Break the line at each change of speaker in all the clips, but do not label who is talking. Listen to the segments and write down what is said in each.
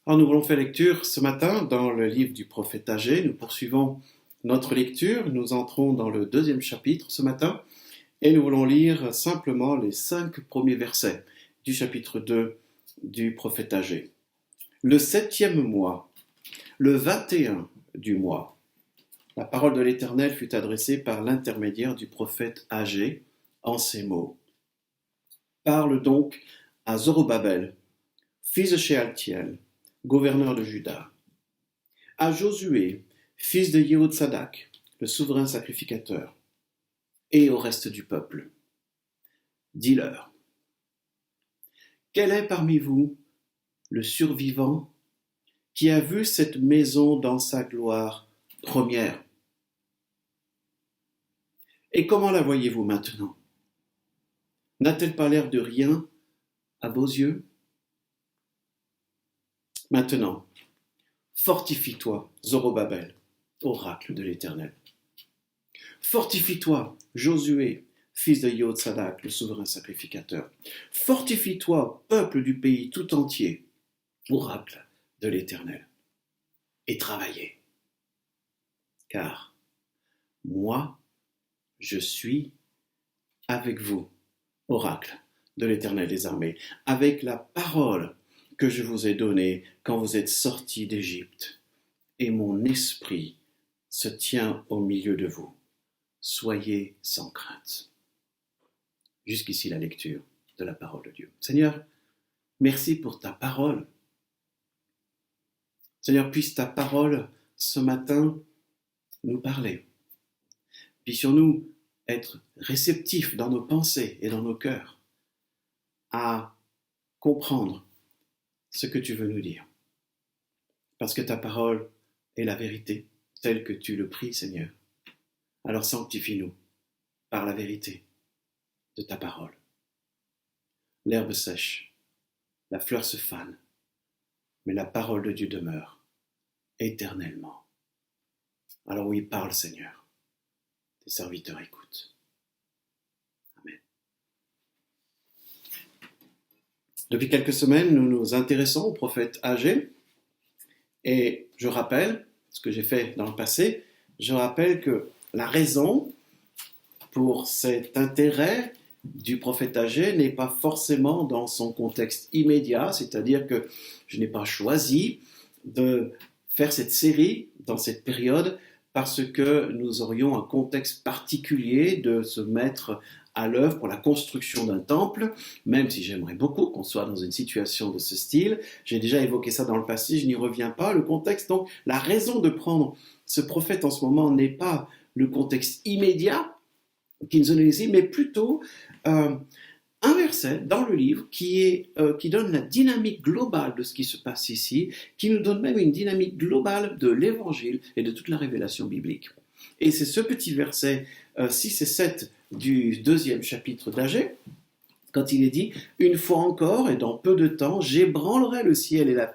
Alors nous voulons faire lecture ce matin dans le livre du prophète Agé. Nous poursuivons notre lecture. Nous entrons dans le deuxième chapitre ce matin et nous voulons lire simplement les 5 premiers versets du chapitre 2 du prophète Agé. Le 7e mois, le 21 du mois, la parole de l'Éternel fut adressée par l'intermédiaire du prophète Agé en ces mots. Parle donc à Zorobabel, fils de Shealtiel, gouverneur de Juda, à Josué, fils de Yehotsadak, le souverain sacrificateur, et au reste du peuple. Dis-leur, quel est parmi vous le survivant qui a vu cette maison dans sa gloire première? Et comment la voyez-vous maintenant? N'a-t-elle pas l'air de rien à vos yeux? Maintenant, fortifie-toi, Zorobabel, oracle de l'Éternel. Fortifie-toi, Josué, fils de Yehotsadak, le souverain sacrificateur. Fortifie-toi, peuple du pays tout entier, oracle de l'Éternel. Et travaillez, car moi, je suis avec vous, oracle de l'Éternel des armées, avec la parole que je vous ai donnée quand vous êtes sortis d'Égypte. Et mon esprit se tient au milieu de vous. Soyez sans crainte. Jusqu'ici la lecture de la parole de Dieu. Seigneur, merci pour ta parole. Seigneur, puisse ta parole ce matin nous parler. Puissions-nous être réceptifs dans nos pensées et dans nos cœurs à comprendre ce que tu veux nous dire. Parce que ta parole est la vérité, telle que tu le pries, Seigneur. Alors sanctifie-nous par la vérité de ta parole. L'herbe sèche, la fleur se fane, mais la parole de Dieu demeure éternellement. Alors oui, parle, Seigneur. Tes serviteurs écoutent. Amen. Depuis quelques semaines, nous nous intéressons au prophète Agé. Et je rappelle, ce que j'ai fait dans le passé, je rappelle que la raison pour cet intérêt du prophète Agé n'est pas forcément dans son contexte immédiat, c'est-à-dire que je n'ai pas choisi de faire cette série dans cette période parce que nous aurions un contexte particulier de se mettre à l'œuvre pour la construction d'un temple, même si j'aimerais beaucoup qu'on soit dans une situation de ce style. J'ai déjà évoqué ça dans le passé, je n'y reviens pas. Le contexte, donc, la raison de prendre ce prophète en ce moment n'est pas le contexte immédiat qui nous est ici, mais plutôt un verset dans le livre qui donne la dynamique globale de ce qui se passe ici, qui nous donne même une dynamique globale de l'évangile et de toute la révélation biblique. Et c'est ce petit verset 6 et 7 du deuxième chapitre d'Agé, quand il est dit « Une fois encore, et dans peu de temps, j'ébranlerai le ciel et la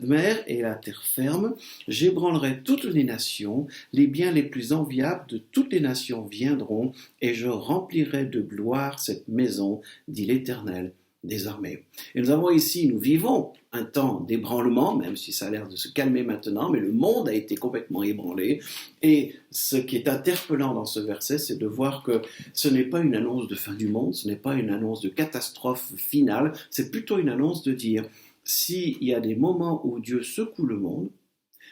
mer et la terre ferme, j'ébranlerai toutes les nations, les biens les plus enviables de toutes les nations viendront, et je remplirai de gloire cette maison, dit l'Éternel des armées. » Et nous vivons un temps d'ébranlement, même si ça a l'air de se calmer maintenant, mais le monde a été complètement ébranlé. Et ce qui est interpellant dans ce verset, c'est de voir que ce n'est pas une annonce de fin du monde, ce n'est pas une annonce de catastrophe finale, c'est plutôt une annonce de dire, s'il y a des moments où Dieu secoue le monde,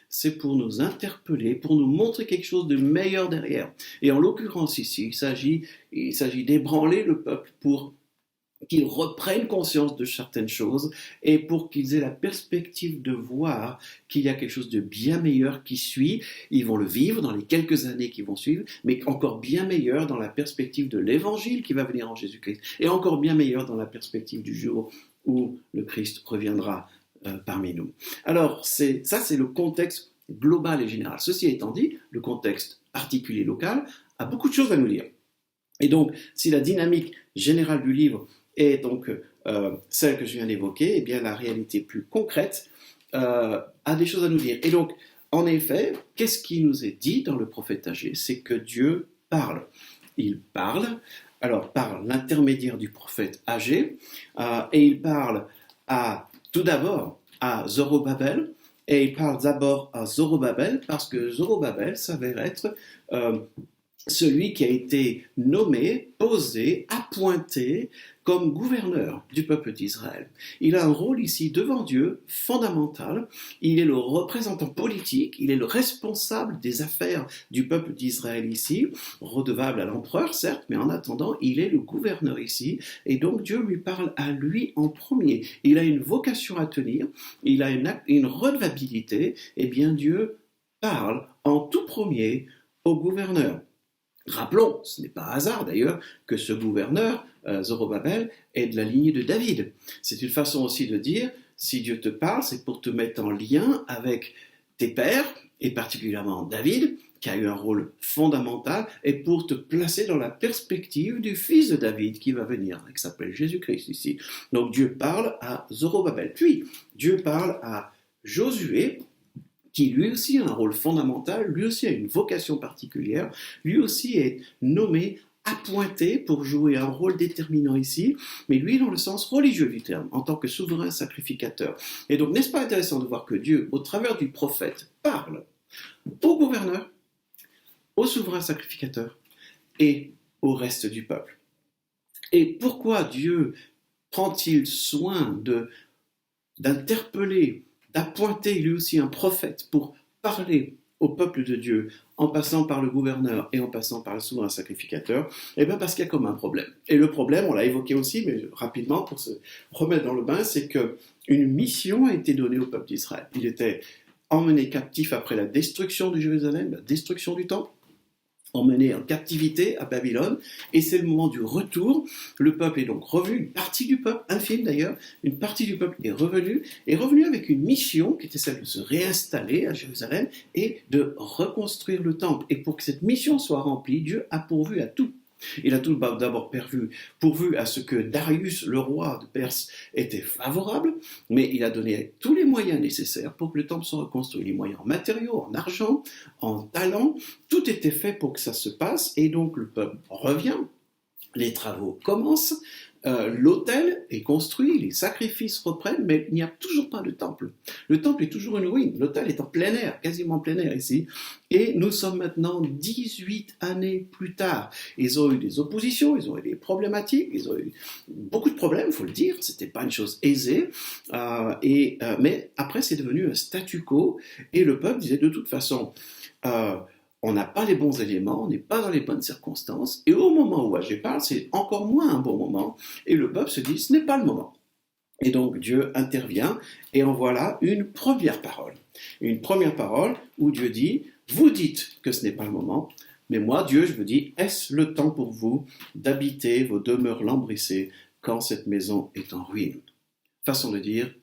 c'est pour nous interpeller, pour nous montrer quelque chose de meilleur derrière. Et en l'occurrence ici, il s'agit d'ébranler le peuple pour qu'ils reprennent conscience de certaines choses et pour qu'ils aient la perspective de voir qu'il y a quelque chose de bien meilleur qui suit. Ils vont le vivre dans les quelques années qui vont suivre, mais encore bien meilleur dans la perspective de l'évangile qui va venir en Jésus-Christ et encore bien meilleur dans la perspective du jour où le Christ reviendra parmi nous. Alors, c'est le contexte global et général. Ceci étant dit, le contexte particulier local a beaucoup de choses à nous dire. Et donc, si la dynamique générale du livre est donc celle que je viens d'évoquer, eh bien la réalité plus concrète a des choses à nous dire. Et donc, en effet, qu'est-ce qui nous est dit dans le prophète Agé? C'est que Dieu parle. Il parle, alors par l'intermédiaire du prophète Agé, et il parle tout d'abord à Zorobabel, et il parle d'abord à Zorobabel parce que Zorobabel s'avère être celui qui a été nommé, posé, appointé comme gouverneur du peuple d'Israël. Il a un rôle ici devant Dieu fondamental. Il est le représentant politique, il est le responsable des affaires du peuple d'Israël ici, redevable à l'empereur certes, mais en attendant, il est le gouverneur ici, et donc Dieu lui parle à lui en premier. Il a une vocation à tenir, il a une redevabilité, et bien Dieu parle en tout premier au gouverneur. Rappelons, ce n'est pas hasard d'ailleurs, que ce gouverneur, Zorobabel, est de la lignée de David. C'est une façon aussi de dire, si Dieu te parle, c'est pour te mettre en lien avec tes pères, et particulièrement David, qui a eu un rôle fondamental, et pour te placer dans la perspective du fils de David qui va venir, qui s'appelle Jésus-Christ ici. Donc Dieu parle à Zorobabel. Puis Dieu parle à Josué, qui lui aussi a un rôle fondamental, lui aussi a une vocation particulière, lui aussi est nommé, appointé pour jouer un rôle déterminant ici, mais lui dans le sens religieux du terme, en tant que souverain sacrificateur. Et donc, n'est-ce pas intéressant de voir que Dieu, au travers du prophète, parle au gouverneur, au souverain sacrificateur et au reste du peuple. Et pourquoi Dieu prend-il soin d'interpeller, d'appointer lui aussi un prophète pour parler au peuple de Dieu, en passant par le gouverneur et en passant par le souverain sacrificateur? Eh bien parce qu'il y a comme un problème. Et le problème, on l'a évoqué aussi, mais rapidement pour se remettre dans le bain, c'est qu'une mission a été donnée au peuple d'Israël. Il était emmené captif après la destruction de Jérusalem, la destruction du temple, emmené en captivité à Babylone, et c'est le moment du retour. Le peuple est donc revenu, une partie du peuple, infime d'ailleurs, une partie du peuple est revenu avec une mission qui était celle de se réinstaller à Jérusalem et de reconstruire le temple. Et pour que cette mission soit remplie, Dieu a pourvu à tout. Il a tout d'abord pourvu à ce que Darius, le roi de Perse, était favorable, mais il a donné tous les moyens nécessaires pour que le temple soit reconstruit. Les moyens en matériaux, en argent, en talents, tout était fait pour que ça se passe, et donc le peuple revient, les travaux commencent, l'autel est construit, les sacrifices reprennent, mais il n'y a toujours pas de temple. Le temple est toujours une ruine, l'autel est en plein air, quasiment en plein air ici, et nous sommes maintenant 18 années plus tard. Ils ont eu des oppositions, ils ont eu des problématiques, ils ont eu beaucoup de problèmes, il faut le dire, c'était pas une chose aisée, mais après c'est devenu un statu quo, et le peuple disait de toute façon, on n'a pas les bons éléments, on n'est pas dans les bonnes circonstances, et au moment où Agé parle, c'est encore moins un bon moment, et le peuple se dit, ce n'est pas le moment. Et donc Dieu intervient, et en voilà une première parole. Une première parole où Dieu dit, vous dites que ce n'est pas le moment, mais moi, Dieu, je vous dis, est-ce le temps pour vous d'habiter vos demeures lambrissées quand cette maison est en ruine? Façon de dire,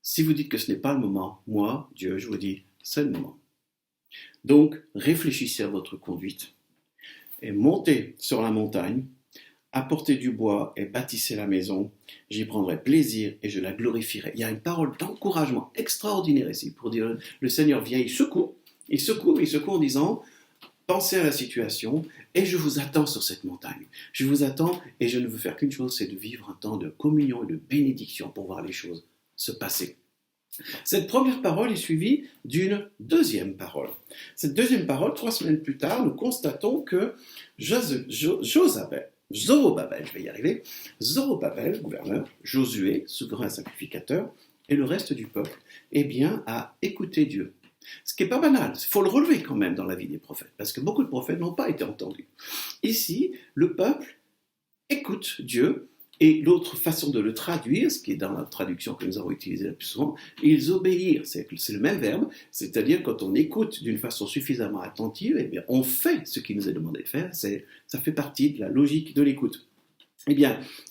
si vous dites que ce n'est pas le moment, moi, Dieu, je vous dis, c'est le moment. Donc, réfléchissez à votre conduite et montez sur la montagne, apportez du bois et bâtissez la maison. J'y prendrai plaisir et je la glorifierai. Il y a une parole d'encouragement extraordinaire ici pour dire le Seigneur vient, il secoue en disant pensez à la situation et je vous attends sur cette montagne. Je vous attends et je ne veux faire qu'une chose, c'est de vivre un temps de communion et de bénédiction pour voir les choses se passer. Cette première parole est suivie d'une deuxième parole. Cette deuxième parole, 3 semaines plus tard, nous constatons que Zorobabel, gouverneur, Josué, souverain sacrificateur, et le reste du peuple, a écouté Dieu. Ce qui n'est pas banal, il faut le relever quand même dans la vie des prophètes, parce que beaucoup de prophètes n'ont pas été entendus. Ici, le peuple écoute Dieu. Et l'autre façon de le traduire, ce qui est dans la traduction que nous avons utilisée la plus souvent, ils obéirent, c'est le même verbe, c'est-à-dire quand on écoute d'une façon suffisamment attentive, on fait ce qui nous est demandé de faire, ça fait partie de la logique de l'écoute.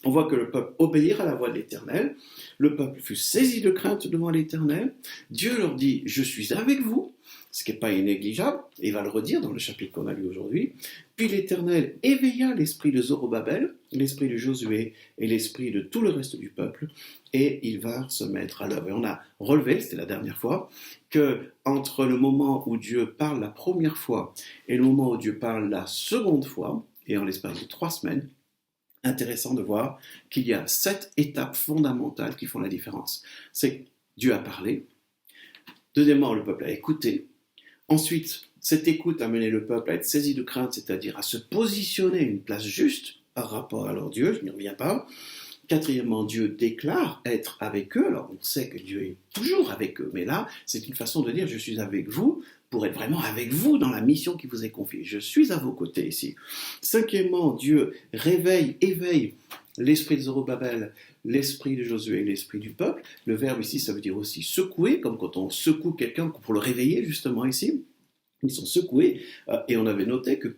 On voit que le peuple obéira à la voix de l'Éternel, le peuple fut saisi de crainte devant l'Éternel, Dieu leur dit « Je suis avec vous », ce qui n'est pas négligeable, et il va le redire dans le chapitre qu'on a lu aujourd'hui. Puis l'Éternel éveilla l'esprit de Zorobabel, l'esprit de Josué et l'esprit de tout le reste du peuple, et ils vinrent se mettre à l'œuvre. Et on a relevé, c'était la dernière fois, que entre le moment où Dieu parle la première fois et le moment où Dieu parle la seconde fois, et en l'espace de 3 semaines, intéressant de voir qu'il y a 7 étapes fondamentales qui font la différence. C'est Dieu a parlé. Deuxièmement, le peuple a écouté. Ensuite, cette écoute a mené le peuple à être saisi de crainte, c'est-à-dire à se positionner à une place juste par rapport à leur Dieu, je n'y reviens pas. Quatrièmement, Dieu déclare être avec eux. Alors, on sait que Dieu est toujours avec eux, mais là, c'est une façon de dire « je suis avec vous » pour être vraiment avec vous dans la mission qui vous est confiée. Je suis à vos côtés ici. Cinquièmement, Dieu éveille l'esprit de Zorobabel, l'esprit de Josué et l'esprit du peuple. Le verbe ici, ça veut dire aussi secouer, comme quand on secoue quelqu'un pour le réveiller, justement ici. Ils sont secoués, et on avait noté que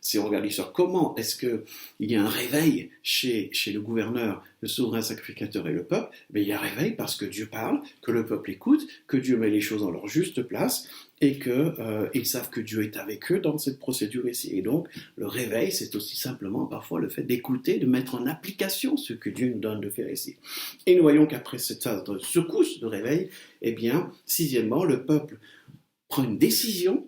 si on regarde l'histoire, comment est-ce qu'il y a un réveil chez le gouverneur, le souverain sacrificateur et le peuple? Mais il y a un réveil parce que Dieu parle, que le peuple écoute, que Dieu met les choses dans leur juste place, et qu'ils savent que Dieu est avec eux dans cette procédure ici. Et donc, le réveil, c'est aussi simplement parfois le fait d'écouter, de mettre en application ce que Dieu nous donne de faire ici. Et nous voyons qu'après cette secousse de réveil, eh bien, sixièmement, le peuple prend une décision,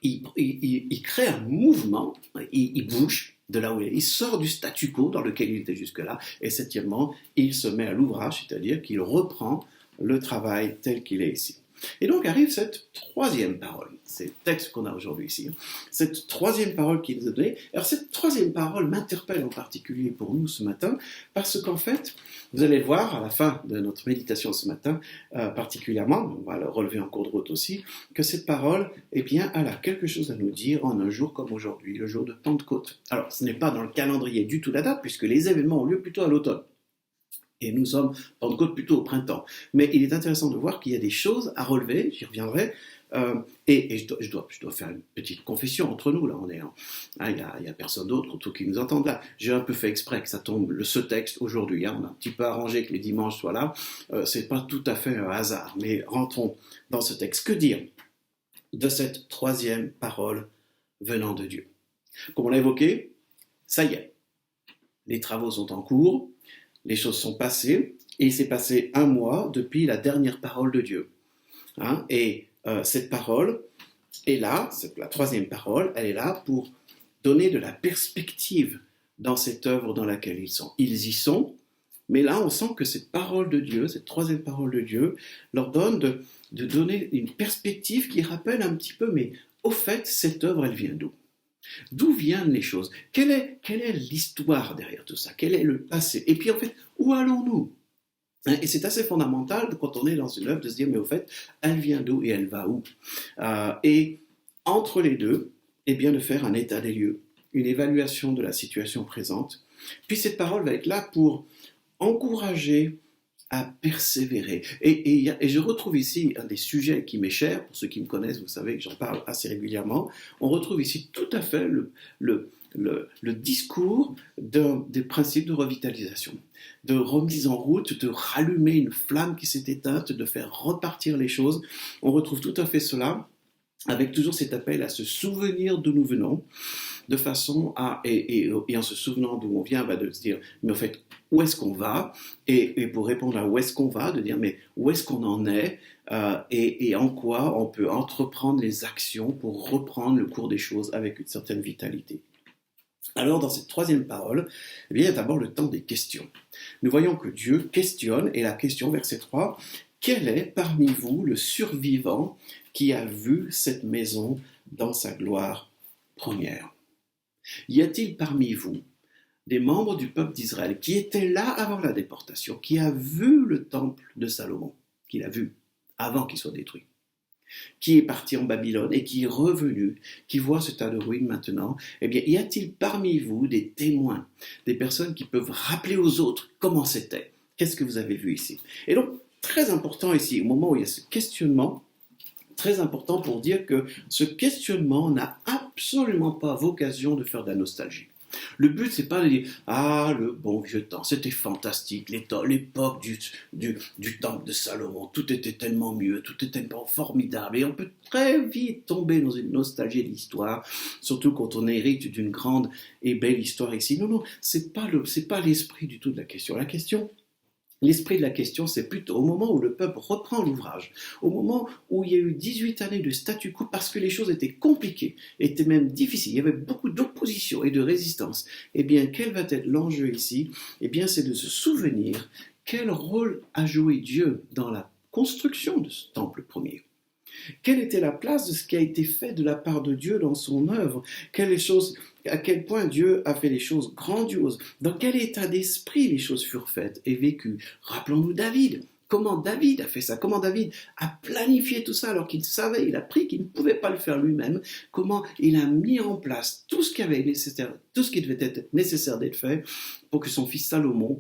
il crée un mouvement, il bouge de là où il est, il sort du statu quo dans lequel il était jusque-là, et septièmement, il se met à l'ouvrage, c'est-à-dire qu'il reprend le travail tel qu'il est ici. Et donc arrive cette troisième parole, c'est le texte qu'on a aujourd'hui ici, cette troisième parole qu'il nous a donnée. Alors cette troisième parole m'interpelle en particulier pour nous ce matin, parce qu'en fait, vous allez le voir à la fin de notre méditation ce matin, particulièrement, on va le relever en cours de route aussi, que cette parole, eh bien, elle a quelque chose à nous dire en un jour comme aujourd'hui, le jour de Pentecôte. Alors, ce n'est pas dans le calendrier du tout la date, puisque les événements ont lieu plutôt à l'automne. Et nous sommes, Pentecôte, plutôt au printemps. Mais il est intéressant de voir qu'il y a des choses à relever, j'y reviendrai, et je dois faire une petite confession entre nous, là, il y a personne d'autre autour qui nous entende là. J'ai un peu fait exprès que ça tombe, ce texte aujourd'hui, on a un petit peu arrangé que les dimanches soient là, c'est pas tout à fait un hasard, mais rentrons dans ce texte. Que dire de cette troisième parole venant de Dieu? Comme on l'a évoqué, ça y est, les travaux sont en cours, les choses sont passées, et il s'est passé 1 mois depuis la dernière parole de Dieu. Et cette parole est là, c'est la troisième parole, elle est là pour donner de la perspective dans cette œuvre dans laquelle ils sont. Ils y sont, mais là on sent que cette parole de Dieu, cette troisième parole de Dieu, leur donne de donner une perspective qui rappelle un petit peu, mais au fait, cette œuvre, elle vient d'où? D'où viennent les choses? Quelle est l'histoire derrière tout ça? Quel est le passé? Et puis en fait, où allons-nous? Et c'est assez fondamental quand on est dans une œuvre de se dire, mais au fait, elle vient d'où et elle va où? Et entre les deux, eh bien de faire un état des lieux, une évaluation de la situation présente. Puis cette parole va être là pour encourager à persévérer. Et je retrouve ici un des sujets qui m'est cher, pour ceux qui me connaissent, vous savez que j'en parle assez régulièrement, on retrouve ici tout à fait le discours des principes de revitalisation, de remise en route, de rallumer une flamme qui s'est éteinte, de faire repartir les choses. On retrouve tout à fait cela, avec toujours cet appel à se souvenir d'où nous venons, de façon à, et en se souvenant d'où on vient, de se dire, mais en fait, où est-ce qu'on va? Et pour répondre à où est-ce qu'on va, de dire, mais où est-ce qu'on en est? Et en quoi on peut entreprendre les actions pour reprendre le cours des choses avec une certaine vitalité. Alors, dans cette troisième parole, eh bien, il y a d'abord le temps des questions. Nous voyons que Dieu questionne, et la question, verset 3, « Quel est parmi vous le survivant qui a vu cette maison dans sa gloire première? Y a-t-il parmi vous des membres du peuple d'Israël qui étaient là avant la déportation, qui a vu le temple de Salomon, qu'il a vu avant qu'il soit détruit, qui est parti en Babylone et qui est revenu, qui voit ce tas de ruines maintenant? Eh bien, y a-t-il parmi vous des témoins, des personnes qui peuvent rappeler aux autres comment c'était? Qu'est-ce que vous avez vu ici? Et donc, très important ici, au moment où il y a ce questionnement, très important pour dire que ce questionnement n'a absolument pas vocation de faire de la nostalgie. Le but, c'est pas de dire « Ah, le bon vieux temps, c'était fantastique, l'époque du temple de Salomon, tout était tellement mieux, tout était tellement formidable. » Et on peut très vite tomber dans une nostalgie de l'histoire, surtout quand on hérite d'une grande et belle histoire ici. Non, c'est pas l'esprit du tout de la question. L'esprit de la question, c'est plutôt au moment où le peuple reprend l'ouvrage, au moment où il y a eu 18 années de statu quo parce que les choses étaient compliquées, étaient même difficiles, il y avait beaucoup d'opposition et de résistance. Eh bien, quel va être l'enjeu ici? Eh bien, c'est de se souvenir quel rôle a joué Dieu dans la construction de ce temple premier? Quelle était la place de ce qui a été fait de la part de Dieu dans son œuvre? À quel point Dieu a fait des choses grandioses? Dans quel état d'esprit les choses furent faites et vécues? Rappelons-nous David. Comment David a fait ça? Comment David a planifié tout ça alors qu'il savait, il a pris qu'il ne pouvait pas le faire lui-même? Comment il a mis en place tout ce qui devait être nécessaire d'être fait pour que son fils Salomon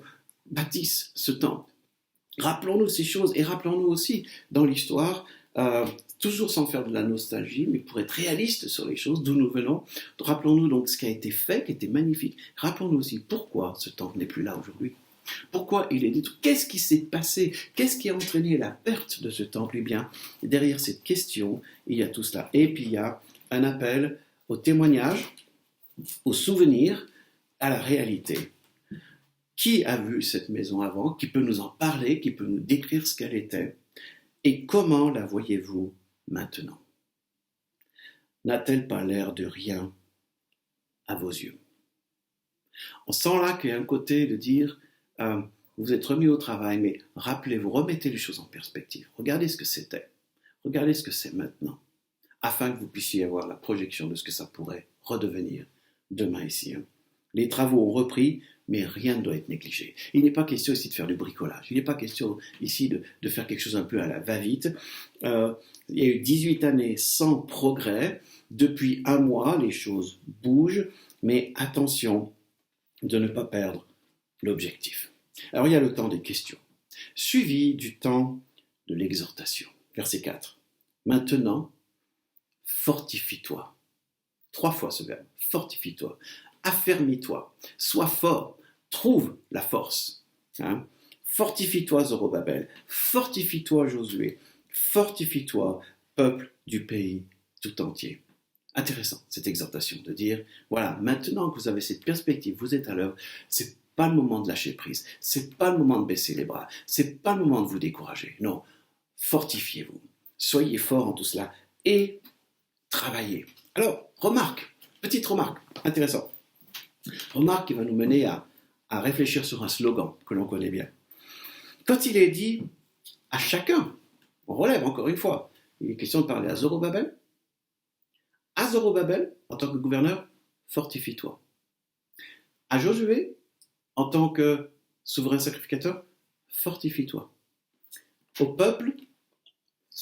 bâtisse ce temple? Rappelons-nous ces choses et rappelons-nous aussi dans l'histoire, toujours sans faire de la nostalgie, mais pour être réaliste sur les choses, d'où nous venons. Rappelons-nous donc ce qui a été fait, qui était magnifique. Rappelons-nous aussi pourquoi ce temple n'est plus là aujourd'hui. Pourquoi il est détruit? Qu'est-ce qui s'est passé? Qu'est-ce qui a entraîné la perte de ce temple? Eh bien, derrière cette question, il y a tout cela. Et puis il y a un appel au témoignage, au souvenir, à la réalité. Qui a vu cette maison avant? Qui peut nous en parler? Qui peut nous décrire ce qu'elle était? Et comment la voyez-vous maintenant? N'a-t-elle pas l'air de rien à vos yeux? On sent là qu'il y a un côté de dire, vous êtes remis au travail, mais rappelez-vous, remettez les choses en perspective. Regardez ce que c'était. Regardez ce que c'est maintenant, afin que vous puissiez avoir la projection de ce que ça pourrait redevenir demain ici. Les travaux ont repris, mais rien ne doit être négligé. Il n'est pas question ici de faire du bricolage. Il n'est pas question ici de faire quelque chose un peu à la va-vite. Il y a eu 18 années sans progrès. Depuis un mois, les choses bougent, mais attention de ne pas perdre l'objectif. Alors il y a le temps des questions, suivi du temps de l'exhortation. Verset 4. Maintenant, fortifie-toi. 3 fois ce verbe, fortifie-toi. Affermis-toi, sois fort, trouve la force. Fortifie-toi, Zorobabel, fortifie-toi, Josué, fortifie-toi, peuple du pays tout entier. Intéressant, cette exhortation de dire, voilà, maintenant que vous avez cette perspective, vous êtes à l'œuvre, c'est pas le moment de lâcher prise, c'est pas le moment de baisser les bras, c'est pas le moment de vous décourager. Non, fortifiez-vous, soyez forts en tout cela et travaillez. Alors, petite remarque, intéressant. Remarque qui va nous mener à réfléchir sur un slogan que l'on connaît bien. Quand il est dit à chacun, on relève encore une fois, il est question de parler à Zorobabel. À Zorobabel, en tant que gouverneur, fortifie-toi. À Josué, en tant que souverain sacrificateur, fortifie-toi. Au peuple,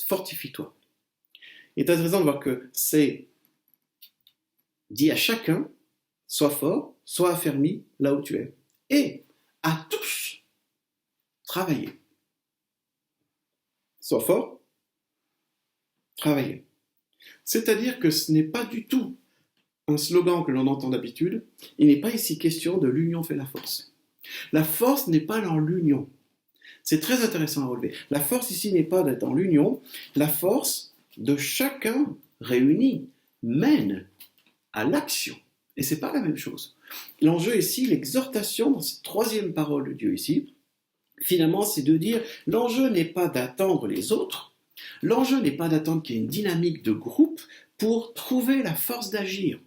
fortifie-toi. Il est intéressant de voir que c'est dit à chacun, sois fort, sois affermi là où tu es. Et à tous, travaillez. Sois fort, travaillez. C'est-à-dire que ce n'est pas du tout un slogan que l'on entend d'habitude. Il n'est pas ici question de l'union fait la force. La force n'est pas dans l'union. C'est très intéressant à relever. La force ici n'est pas dans l'union. La force de chacun réuni mène à l'action. Et ce n'est pas la même chose. L'enjeu ici, l'exhortation dans cette 3e parole de Dieu ici, finalement, c'est de dire, l'enjeu n'est pas d'attendre les autres, l'enjeu n'est pas d'attendre qu'il y ait une dynamique de groupe pour trouver la force d'agir.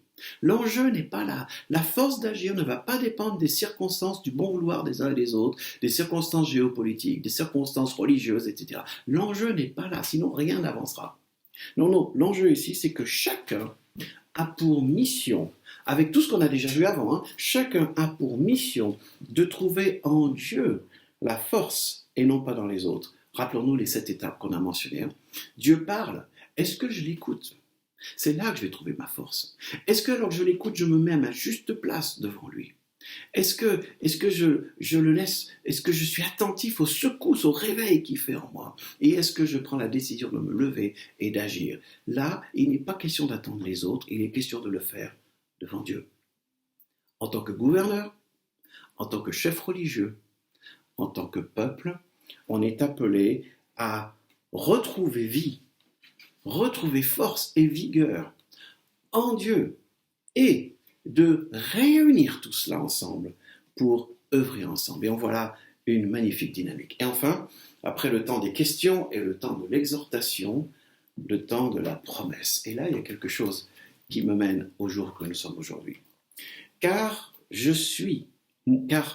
L'enjeu n'est pas là. La force d'agir ne va pas dépendre des circonstances du bon vouloir des uns et des autres, des circonstances géopolitiques, des circonstances religieuses, etc. L'enjeu n'est pas là, sinon rien n'avancera. Non, l'enjeu ici, c'est que chacun a pour mission, avec tout ce qu'on a déjà vu avant, chacun a pour mission de trouver en Dieu la force et non pas dans les autres. Rappelons-nous les 7 étapes qu'on a mentionnées. Dieu parle. Est-ce que je l'écoute? C'est là que je vais trouver ma force. Est-ce que alors que je l'écoute, je me mets à ma juste place devant lui? Est-ce que je le laisse? Est-ce que je suis attentif aux secousses, au réveil qu'il fait en moi? Et est-ce que je prends la décision de me lever et d'agir? Là, il n'est pas question d'attendre les autres, il est question de le faire devant Dieu. En tant que gouverneur, en tant que chef religieux, en tant que peuple, on est appelé à retrouver vie, retrouver force et vigueur en Dieu et de réunir tout cela ensemble pour œuvrer ensemble. Et en voilà une magnifique dynamique. Et enfin, après le temps des questions et le temps de l'exhortation, le temps de la promesse. Et là, il y a quelque chose qui me mène au jour que nous sommes aujourd'hui. Car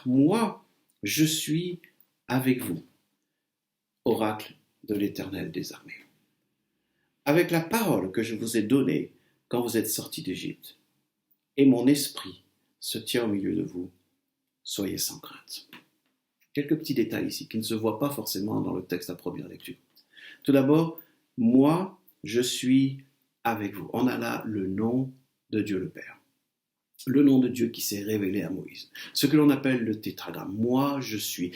moi, je suis avec vous, oracle de l'Éternel des armées. Avec la parole que je vous ai donnée quand vous êtes sortis d'Égypte, et mon esprit se tient au milieu de vous, soyez sans crainte. Quelques petits détails ici qui ne se voient pas forcément dans le texte à première lecture. Tout d'abord, moi, je suis avec vous. On a là le nom de Dieu le Père. Le nom de Dieu qui s'est révélé à Moïse. Ce que l'on appelle le tétragramme. Moi, je suis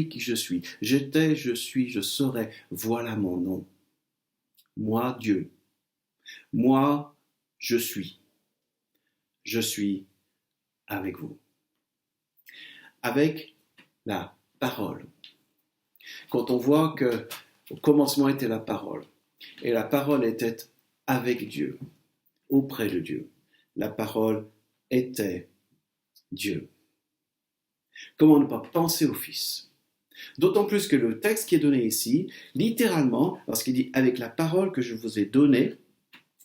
qui je suis. J'étais, je suis, je serai. Voilà mon nom. Moi, Dieu. Moi, je suis. Je suis avec vous. Avec la parole. Quand on voit que au commencement était la parole, et la parole était avec Dieu, auprès de Dieu. La parole était Dieu. Comment ne pas penser au Fils? D'autant plus que le texte qui est donné ici, littéralement, lorsqu'il dit « avec la parole que je vous ai donnée »,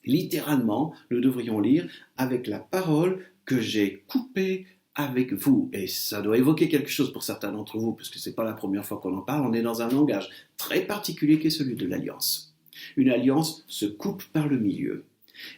littéralement, nous devrions lire « avec la parole que j'ai coupée avec vous ». Et ça doit évoquer quelque chose pour certains d'entre vous, parce que ce n'est pas la première fois qu'on en parle, on est dans un langage très particulier qui est celui de l'alliance. Une alliance se coupe par le milieu.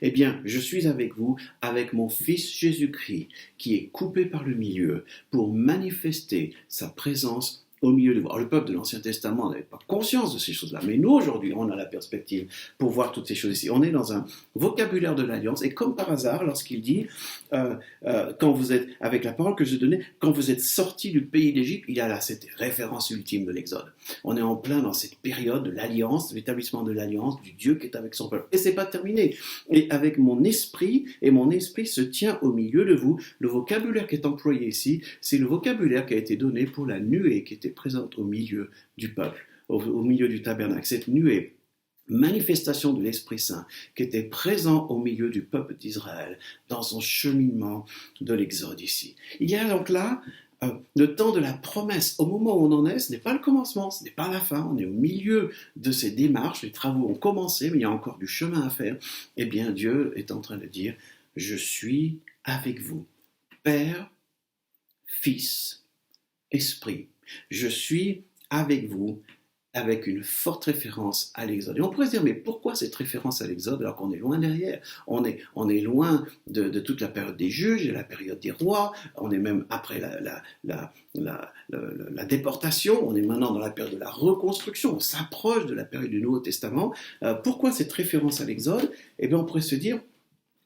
Eh bien, je suis avec vous, avec mon Fils Jésus-Christ, qui est coupé par le milieu pour manifester sa présence au milieu de vous. Alors, le peuple de l'Ancien Testament n'avait pas conscience de ces choses-là, mais nous, aujourd'hui, on a la perspective pour voir toutes ces choses ici. On est dans un vocabulaire de l'Alliance, et comme par hasard, lorsqu'il dit, quand vous êtes, avec la parole que je donnais, quand vous êtes sortis du pays d'Égypte, il y a là cette référence ultime de l'Exode. On est en plein dans cette période de l'Alliance, de l'établissement de l'Alliance, du Dieu qui est avec son peuple. Et c'est pas terminé. Et avec mon esprit se tient au milieu de vous. Le vocabulaire qui est employé ici, c'est le vocabulaire qui a été donné pour la nuée qui était présente au milieu du peuple, au milieu du tabernacle. Cette nuée, manifestation de l'Esprit Saint, qui était présent au milieu du peuple d'Israël dans son cheminement de l'Exode ici. Il y a donc là le temps de la promesse. Au moment où on en est, ce n'est pas le commencement, ce n'est pas la fin, on est au milieu de ces démarches, les travaux ont commencé, mais il y a encore du chemin à faire. Eh bien, Dieu est en train de dire, je suis avec vous, Père, Fils, Esprit. Je suis avec vous, avec une forte référence à l'Exode. Et on pourrait se dire, mais pourquoi cette référence à l'Exode alors qu'on est loin derrière? On est loin de toute la période des juges et la période des rois, on est même après la déportation, on est maintenant dans la période de la reconstruction, on s'approche de la période du Nouveau Testament. Pourquoi cette référence à l'Exode? Eh bien, on pourrait se dire,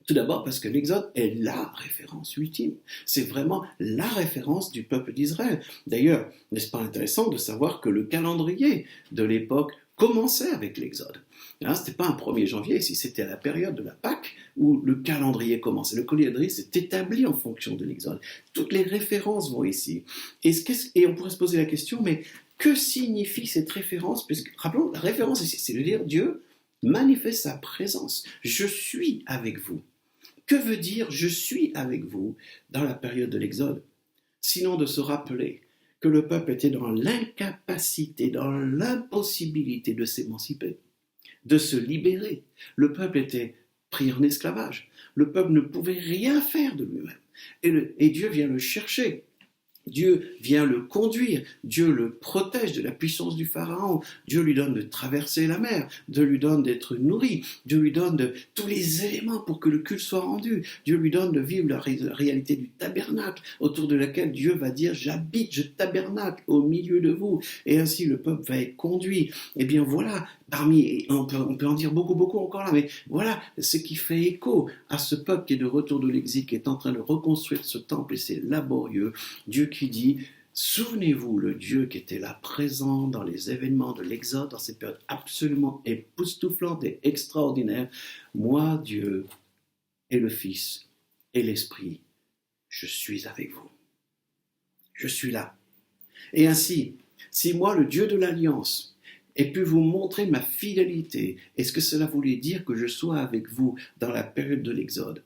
tout d'abord parce que l'Exode est la référence ultime. C'est vraiment la référence du peuple d'Israël. D'ailleurs, n'est-ce pas intéressant de savoir que le calendrier de l'époque commençait avec l'Exode. Ce n'était pas un 1er janvier, ici c'était à la période de la Pâque où le calendrier commençait. Le calendrier s'est établi en fonction de l'Exode. Toutes les références vont ici. Et on pourrait se poser la question, mais que signifie cette référence? Puisque, rappelons, la référence ici, c'est de dire Dieu manifeste sa présence. Je suis avec vous. Que veut dire « je suis avec vous » dans la période de l'Exode? Sinon de se rappeler que le peuple était dans l'incapacité, dans l'impossibilité de s'émanciper, de se libérer. Le peuple était pris en esclavage. Le peuple ne pouvait rien faire de lui-même. Et Dieu vient le chercher. Dieu vient le conduire, Dieu le protège de la puissance du Pharaon, Dieu lui donne de traverser la mer, Dieu lui donne d'être nourri, Dieu lui donne tous les éléments pour que le culte soit rendu, Dieu lui donne de vivre la réalité du tabernacle, autour de laquelle Dieu va dire « j'habite, je tabernacle au milieu de vous », et ainsi le peuple va être conduit. Eh bien voilà, on peut en dire beaucoup encore là, mais voilà ce qui fait écho à ce peuple qui est de retour de l'exil, qui est en train de reconstruire ce temple, et c'est laborieux. Dieu qui dit, souvenez-vous, le Dieu qui était là présent dans les événements de l'Exode, dans ces périodes absolument époustouflantes et extraordinaires, moi, Dieu, et le Fils, et l'Esprit, je suis avec vous. Je suis là. Et ainsi, si moi, le Dieu de l'Alliance, ai pu vous montrer ma fidélité, est-ce que cela voulait dire que je sois avec vous dans la période de l'Exode?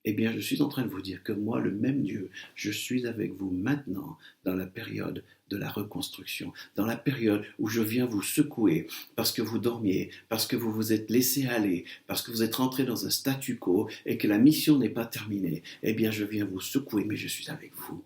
Eh bien, je suis en train de vous dire que moi, le même Dieu, je suis avec vous maintenant dans la période de la reconstruction, dans la période où je viens vous secouer parce que vous dormiez, parce que vous vous êtes laissé aller, parce que vous êtes rentré dans un statu quo et que la mission n'est pas terminée. Eh bien, je viens vous secouer, mais je suis avec vous.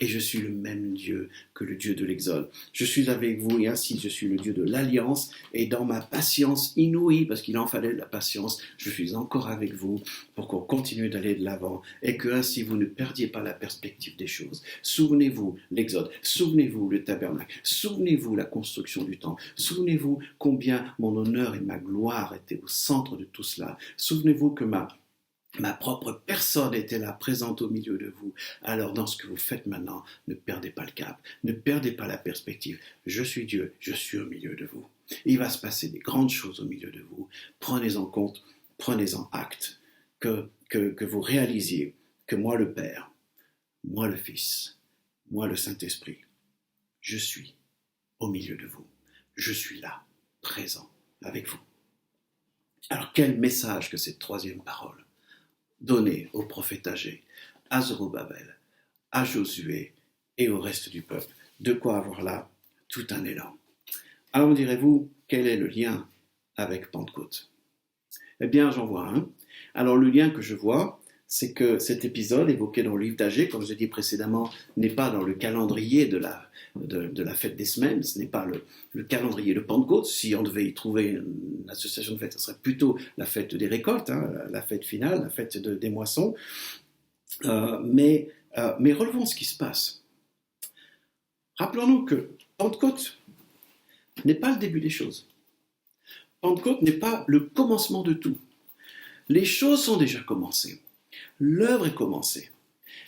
Et je suis le même Dieu que le Dieu de l'Exode. Je suis avec vous et ainsi je suis le Dieu de l'Alliance. Et dans ma patience inouïe, parce qu'il en fallait de la patience, je suis encore avec vous pour qu'on continue d'aller de l'avant et que ainsi vous ne perdiez pas la perspective des choses. Souvenez-vous l'Exode, souvenez-vous le tabernacle, souvenez-vous la construction du temple, souvenez-vous combien mon honneur et ma gloire étaient au centre de tout cela. Souvenez-vous que ma propre personne était là, présente au milieu de vous. Alors dans ce que vous faites maintenant, ne perdez pas le cap, ne perdez pas la perspective. Je suis Dieu, je suis au milieu de vous. Il va se passer des grandes choses au milieu de vous. Prenez-en compte, prenez-en acte, que vous réalisiez que moi le Père, moi le Fils, moi le Saint-Esprit, je suis au milieu de vous. Je suis là, présent avec vous. Alors quel message que cette troisième parole donné au prophète Agé, à Zorobabel, à Josué et au reste du peuple. De quoi avoir là tout un élan. Alors me direz-vous, quel est le lien avec Pentecôte? Eh bien, j'en vois un. Alors le lien que je vois, c'est que cet épisode évoqué dans le livre d'Agé, comme je l'ai dit précédemment, n'est pas dans le calendrier de la fête des semaines, ce n'est pas le calendrier de Pentecôte. Si on devait y trouver une association de fêtes, ce serait plutôt la fête des récoltes, la fête finale, la fête des moissons. Mais relevons ce qui se passe. Rappelons-nous que Pentecôte n'est pas le début des choses. Pentecôte n'est pas le commencement de tout. Les choses sont déjà commencées. L'œuvre est commencée.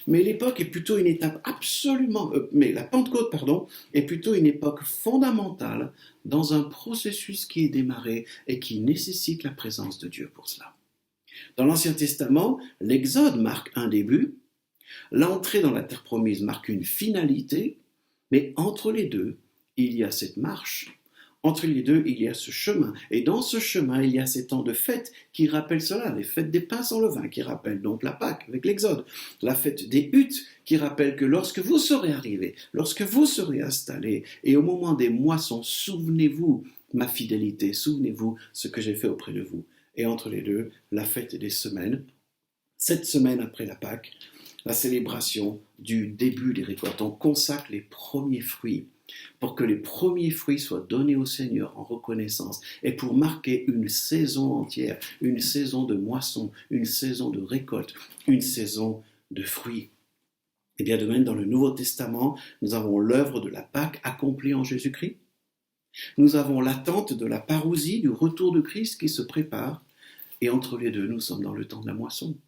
Mais l'époque est plutôt une étape la Pentecôte, est plutôt une époque fondamentale dans un processus qui est démarré et qui nécessite la présence de Dieu pour cela. Dans l'Ancien Testament, l'Exode marque un début, l'entrée dans la terre promise marque une finalité, mais entre les deux, il y a cette marche. Entre les deux, il y a ce chemin. Et dans ce chemin, il y a ces temps de fêtes qui rappellent cela. Les fêtes des pains sans levain, qui rappellent donc la Pâque avec l'Exode. La fête des huttes, qui rappelle que lorsque vous serez arrivés, lorsque vous serez installés, et au moment des moissons, souvenez-vous ma fidélité, souvenez-vous ce que j'ai fait auprès de vous. Et entre les deux, la fête des semaines, 7 semaines après la Pâque, la célébration du début des récoltes. On consacre les premiers fruits pour que les premiers fruits soient donnés au Seigneur en reconnaissance et pour marquer une saison entière, une saison de moisson, une saison de récolte, une saison de fruits. Et bien de même, dans le Nouveau Testament, nous avons l'œuvre de la Pâque accomplie en Jésus-Christ. Nous avons l'attente de la parousie, du retour de Christ qui se prépare. Et entre les deux, nous sommes dans le temps de la moisson.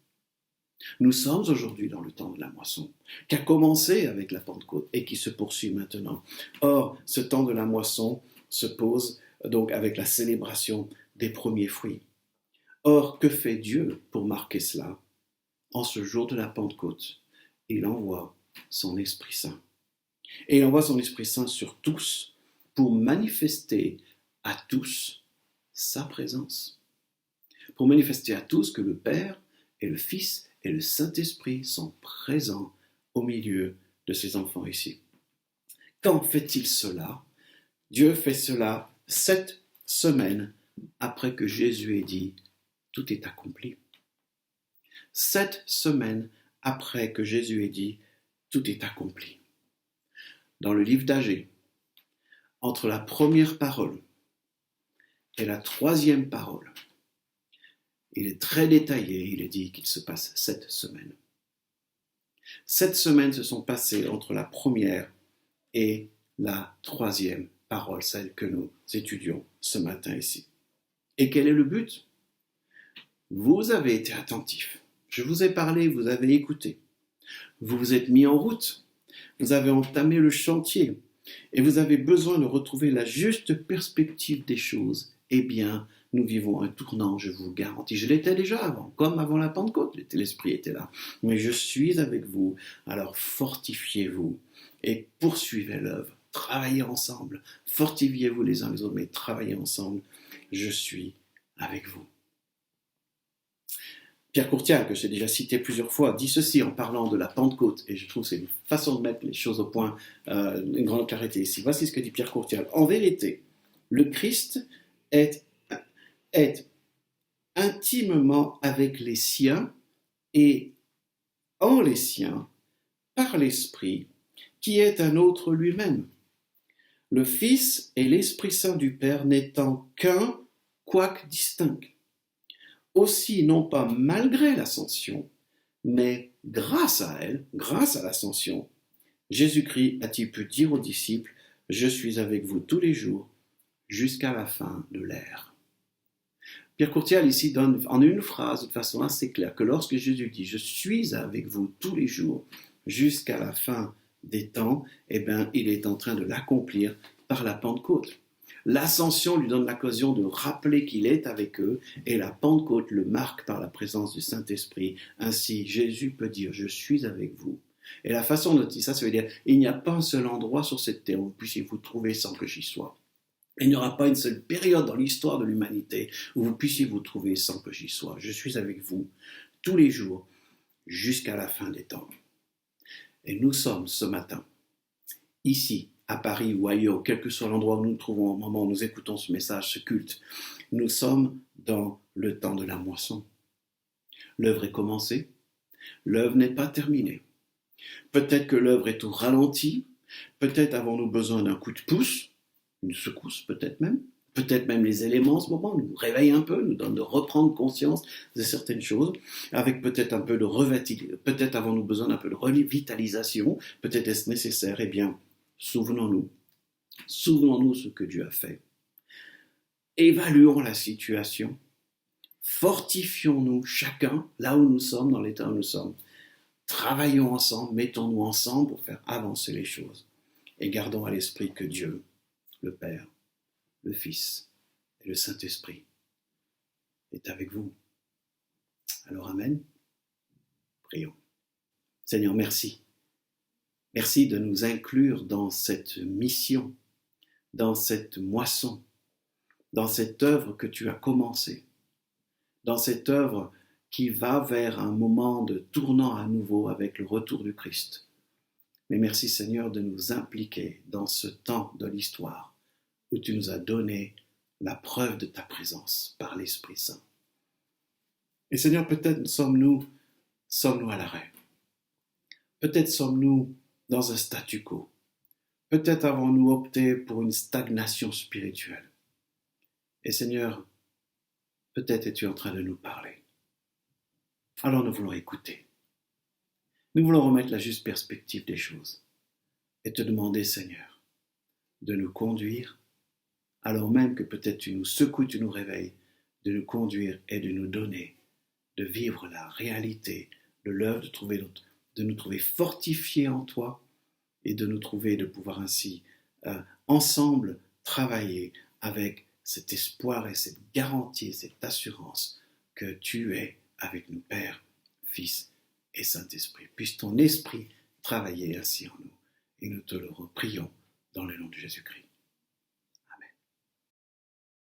Nous sommes aujourd'hui dans le temps de la moisson, qui a commencé avec la Pentecôte et qui se poursuit maintenant. Or, ce temps de la moisson se pose donc avec la célébration des premiers fruits. Or, que fait Dieu pour marquer cela? En ce jour de la Pentecôte, il envoie son Esprit Saint. Et il envoie son Esprit Saint sur tous pour manifester à tous sa présence. Pour manifester à tous que le Père et le Fils et le Saint-Esprit sont présents au milieu de ses enfants ici. Quand fait-il cela? Dieu fait cela 7 semaines après que Jésus ait dit « Tout est accompli ». 7 semaines après que Jésus ait dit « Tout est accompli ». Dans le livre d'Agé, entre la première parole et la troisième parole, il est très détaillé, il est dit qu'il se passe 7 semaines. 7 semaines se sont passées entre la première et la troisième parole, celle que nous étudions ce matin ici. Et quel est le but? Vous avez été attentifs. Je vous ai parlé, vous avez écouté. Vous vous êtes mis en route. Vous avez entamé le chantier. Et vous avez besoin de retrouver la juste perspective des choses. Eh bien, nous vivons un tournant, je vous garantis. Je l'étais déjà avant, comme avant la Pentecôte, l'Esprit était là. Mais je suis avec vous, alors fortifiez-vous et poursuivez l'œuvre. Travaillez ensemble, fortifiez-vous les uns les autres, mais travaillez ensemble. Je suis avec vous. Pierre Courtial, que j'ai déjà cité plusieurs fois, dit ceci en parlant de la Pentecôte, et je trouve que c'est une façon de mettre les choses au point, une grande clarté ici. Voici ce que dit Pierre Courtial. En vérité, le Christ est intimement avec les siens et en les siens, par l'Esprit, qui est un autre lui-même. Le Fils et l'Esprit Saint du Père n'étant qu'un, quoique distincts. Aussi, non pas malgré l'ascension, mais grâce à elle, grâce à l'ascension, Jésus-Christ a-t-il pu dire aux disciples, « Je suis avec vous tous les jours, jusqu'à la fin de l'ère. » Pierre Courtial ici donne en une phrase de façon assez claire que lorsque Jésus dit « Je suis avec vous tous les jours, jusqu'à la fin des temps », eh bien, il est en train de l'accomplir par la Pentecôte. L'ascension lui donne l'occasion de rappeler qu'il est avec eux et la Pentecôte le marque par la présence du Saint-Esprit. Ainsi, Jésus peut dire « Je suis avec vous ». Et la façon dont il dit ça, ça veut dire il n'y a pas un seul endroit sur cette terre où vous puissiez vous trouver sans que j'y sois. Il n'y aura pas une seule période dans l'histoire de l'humanité où vous puissiez vous trouver sans que j'y sois. Je suis avec vous tous les jours jusqu'à la fin des temps. Et nous sommes ce matin, ici, à Paris ou ailleurs, quel que soit l'endroit où nous nous trouvons au moment où nous écoutons ce message, ce culte, nous sommes dans le temps de la moisson. L'œuvre est commencée, l'œuvre n'est pas terminée. Peut-être que l'œuvre est au ralenti, peut-être avons-nous besoin d'un coup de pouce, une secousse peut-être même les éléments en ce moment nous réveillent un peu, nous donnent de reprendre conscience de certaines choses, avec peut-être un peu de revitalisation, peut-être avons-nous besoin d'un peu de revitalisation, peut-être est-ce nécessaire, eh bien, souvenons-nous ce que Dieu a fait. Évaluons la situation, fortifions-nous chacun là où nous sommes, dans l'état où nous sommes. Travaillons ensemble, mettons-nous ensemble pour faire avancer les choses. Et gardons à l'esprit que Dieu, le Père, le Fils et le Saint-Esprit est avec vous. Alors, Amen. Prions. Seigneur, merci. Merci de nous inclure dans cette mission, dans cette moisson, dans cette œuvre que tu as commencée, dans cette œuvre qui va vers un moment de tournant à nouveau avec le retour du Christ. Mais merci Seigneur de nous impliquer dans ce temps de l'histoire où tu nous as donné la preuve de ta présence par l'Esprit Saint. Et Seigneur, peut-être sommes-nous à l'arrêt. Peut-être sommes-nous dans un statu quo. Peut-être avons-nous opté pour une stagnation spirituelle. Et Seigneur, peut-être es-tu en train de nous parler. Alors nous voulons écouter. Nous voulons remettre la juste perspective des choses et te demander, Seigneur, de nous conduire, alors même que peut-être tu nous secoues, tu nous réveilles, de nous conduire et de nous donner, de vivre la réalité de l'œuvre, de nous trouver fortifiés en toi et de nous trouver, de pouvoir ainsi ensemble travailler avec cet espoir et cette garantie, cette assurance que tu es avec nous, Père, Fils et Saint-Esprit. Puisse ton esprit travailler ainsi en nous. Et nous te le prions dans le nom de Jésus-Christ.